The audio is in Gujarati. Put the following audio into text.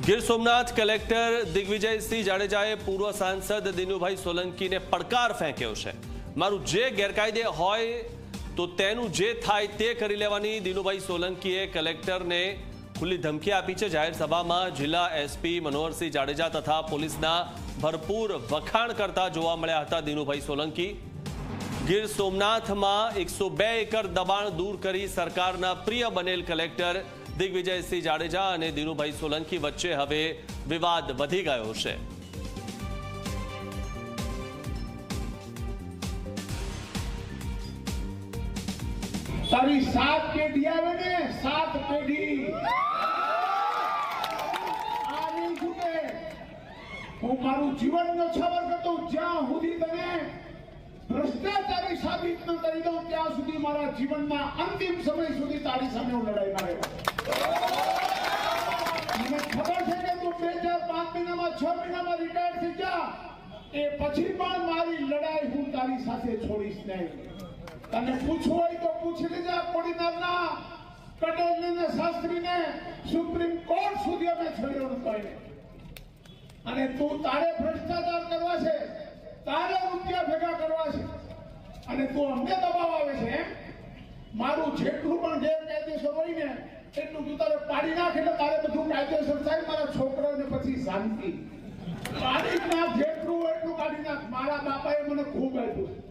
ગીર સોમનાથ કલેક્ટર દિગ્વિજયસિંહ જાડેજાએ પૂર્વ સાંસદ દિનુભાઈ સોલંકીને પડકાર ફેંક્યો છે। મારું જે ગેરકાયદે હોય તો તેનું જે થાય તે કરી લેવાની દિનુભાઈ સોલંકીએ કલેક્ટરને ખુલ્લી ધમકી આપી છે। જાહેર સભામાં જિલ્લા એસપી મનોહરસિંહ જાડેજા તથા પોલીસના ભરપૂર વખાણ કરતા જોવા મળ્યા હતા દિનુભાઈ સોલંકી। ગીર સોમનાથમાં 102 એકર દબાણ દૂર કરી સરકારના પ્રિય બનેલ કલેક્ટર દિગ્વિજયસિંહ જાડેજા અને દિનુભાઈ સોલંકી વચ્ચે હવે વિવાદ વધી ગયો છે। તારી 7 પેઢી આવે ને 7 પેઢી આ નહીં છૂટે। હું મારું જીવન ન્યોછાવર કરતો જ્યાં સુધી તને ભ્રષ્ટાચારી સાબિત ન કરી દઉં ત્યાં સુધી મારા જીવનના અંતિમ સમય સુધી તારી સામે હું લડાઈમાં રહેવાનો। મને ખબર છે કે તું 2005 મહિનામાં 6 મહિનામાં રિટાયર થઈ જા એ પછી પણ મારી લડાઈ હું તારી સાથે છોડીશ નહીં। તને પૂછવું હોય તો પૂછી લેજે કોડીનારના પટેલને શાસ્ત્રીને સુપ્રીમ કોર્ટ સુધી અમે છોડ્યો નથી। અને તું તારે ભ્રષ્ટાચાર કરવા છે તારે રૂપિયા ભેગા કરવા છે અને તું અમને દબાવ આવે છે। મારું જેટલું પણ ગેરકાયદેસર હોય ને એટલું તું તારે પાડી નાખ એટલે તારે બધું કાયદેસર થાય। મારા છોકરાને પછી શાંતિ પાડી નાખ, જેટલું એટલું કાઢી નાખ। મારા બાપાએ મને ખૂબ આપ્યું છે।